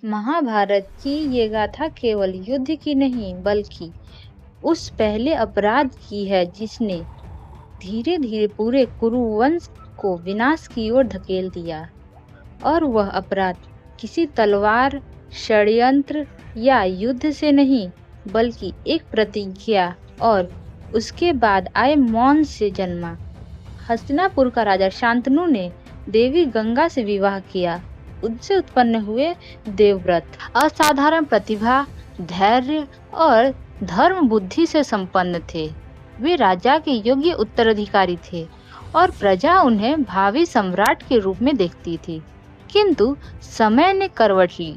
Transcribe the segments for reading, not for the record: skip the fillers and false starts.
महाभारत की ये गाथा केवल युद्ध की नहीं बल्कि उस पहले अपराध की है जिसने धीरे धीरे पूरे कुरु वंश को विनाश की ओर धकेल दिया। और वह अपराध किसी तलवार, षड्यंत्र या युद्ध से नहीं बल्कि एक प्रतिज्ञा और उसके बाद आए मौन से जन्मा। हस्तिनापुर का राजा शांतनु ने देवी गंगा से विवाह किया। उनसे उत्पन्न हुए देवव्रत असाधारण प्रतिभा, धैर्य और धर्म बुद्धि से संपन्न थे। वे राजा के योग्य उत्तराधिकारी थे और प्रजा उन्हें भावी सम्राट के रूप में देखती थी। किंतु समय ने करवट ली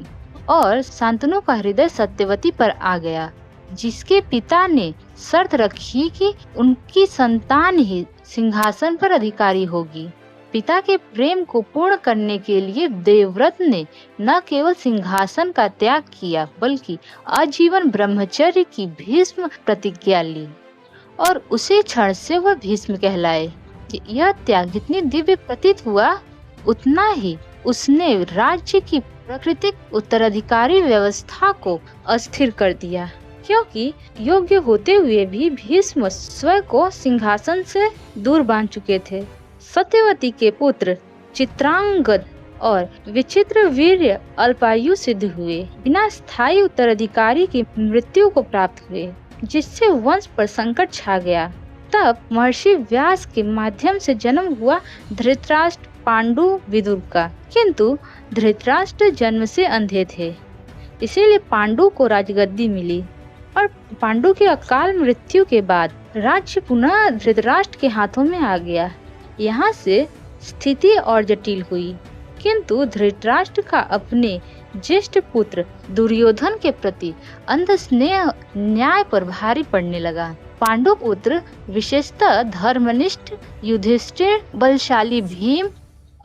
और शांतनु का हृदय सत्यवती पर आ गया, जिसके पिता ने शर्त रखी कि उनकी संतान ही सिंहासन पर अधिकारी होगी। पिता के प्रेम को पूर्ण करने के लिए देवव्रत ने न केवल सिंहासन का त्याग किया बल्कि आजीवन ब्रह्मचर्य की भीष्म प्रतिज्ञा ली और उसी क्षण से वह भीष्म कहलाए। यह त्याग जितनी दिव्य प्रतीत हुआ उतना ही उसने राज्य की प्राकृतिक उत्तराधिकारी व्यवस्था को अस्थिर कर दिया, क्योंकि योग्य होते हुए भी भीष्म स्वयं को सिंहासन से दूर बांध चुके थे। सत्यवती के पुत्र चित्रांगद और विचित्र वीर्य अल्पायु सिद्ध हुए, बिना स्थायी उत्तराधिकारी की मृत्यु को प्राप्त हुए, जिससे वंश पर संकट छा गया। तब महर्षि व्यास के माध्यम से जन्म हुआ धृतराष्ट्र, पांडु, विदुर का। किंतु धृतराष्ट्र जन्म से अंधे थे, इसीलिए पांडु को राजगद्दी मिली और पांडु के अकाल मृत्यु के बाद राज्य पुनः धृतराष्ट्र के हाथों में आ गया। यहाँ से स्थिति और जटिल हुई, किंतु धृतराष्ट्र का अपने ज्येष्ठ पुत्र दुर्योधन के प्रति अंध स्नेह न्याय पर भारी पड़ने लगा। पांडु पुत्र विशेषतः धर्मनिष्ठ युधिष्ठिर, बलशाली भीम,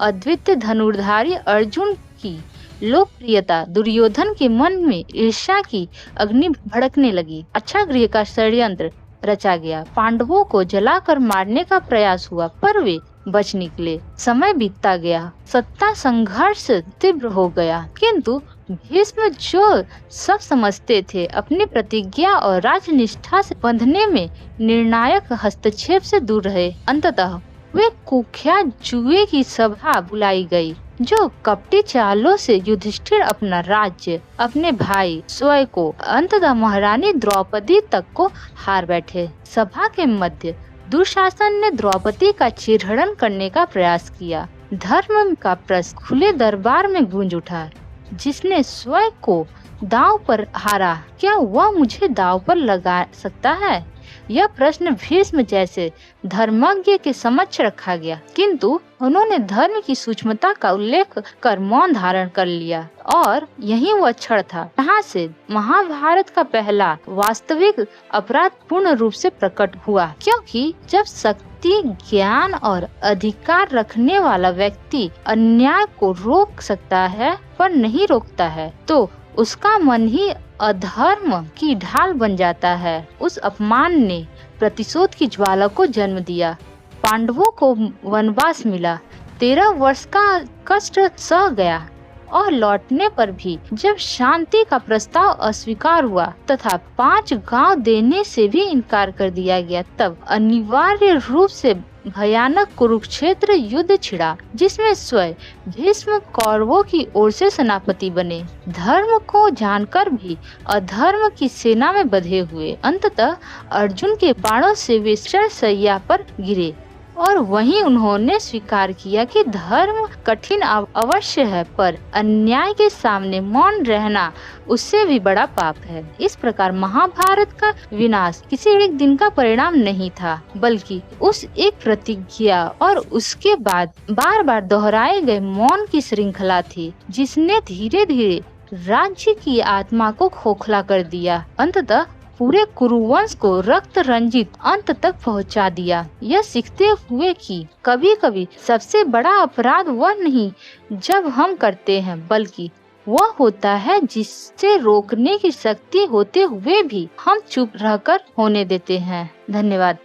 अद्वितीय धनुर्धारी अर्जुन की लोकप्रियता दुर्योधन के मन में ईर्ष्या की अग्नि भड़कने लगी। अच्छा गृह का षड्यंत्र रचा गया। पांडवों को जलाकर मारने का प्रयास हुआ, पर वे बच निकले। समय बीतता गया, सत्ता संघर्ष तीव्र हो गया, किंतु भीष्म जो सब समझते थे अपनी प्रतिज्ञा और राजनिष्ठा से बंधने में निर्णायक हस्तक्षेप से दूर रहे। अंततः वे कुख्यात जुए की सभा बुलाई गई, जो कपटी चालों से युधिष्ठिर अपना राज्य, अपने भाई स्वयं को, अंततः महारानी द्रौपदी तक को हार बैठे। सभा के मध्य दुशासन ने द्रौपदी का चिरहरण करने का प्रयास किया। धर्म का प्रश्न खुले दरबार में गूंज उठा। जिसने स्वयं को दांव पर हारा, क्या वह मुझे दांव पर लगा सकता है? यह प्रश्न भीष्म जैसे धर्मज्ञ के समक्ष रखा गया, किंतु उन्होंने धर्म की सूक्ष्मता का उल्लेख कर मौन धारण कर लिया। और यही वह क्षण था जहाँ से महाभारत का पहला वास्तविक अपराध पूर्ण रूप से प्रकट हुआ, क्योंकि जब शक्ति, ज्ञान और अधिकार रखने वाला व्यक्ति अन्याय को रोक सकता है पर नहीं रोकता है, तो उसका मन ही अधर्म की ढाल बन जाता है। उस अपमान ने प्रतिशोध की ज्वाला को जन्म दिया। पांडवों को वनवास मिला, 13 वर्ष का कष्ट सह गया और लौटने पर भी जब शांति का प्रस्ताव अस्वीकार हुआ तथा 5 गांव देने से भी इनकार कर दिया गया, तब अनिवार्य रूप से भयानक कुरुक्षेत्र युद्ध छिड़ा, जिसमें स्वयं भीष्म कौरवों की ओर से सेनापति बने। धर्म को जानकर भी अधर्म की सेना में बंधे हुए अंततः अर्जुन के बाणों से वे शरशय्या पर गिरे और वहीं उन्होंने स्वीकार किया कि धर्म कठिन अवश्य है, पर अन्याय के सामने मौन रहना उससे भी बड़ा पाप है। इस प्रकार महाभारत का विनाश किसी एक दिन का परिणाम नहीं था, बल्कि उस एक प्रतिज्ञा और उसके बाद बार बार दोहराए गए मौन की श्रृंखला थी, जिसने धीरे धीरे राज्य की आत्मा को खोखला कर दिया, अंततः पूरे कुरुवंश को रक्त रंजित अंत तक पहुंचा दिया। यह सीखते हुए कि कभी कभी सबसे बड़ा अपराध वह नहीं जब हम करते हैं, बल्कि वह होता है जिससे रोकने की शक्ति होते हुए भी हम चुप रहकर होने देते हैं। धन्यवाद।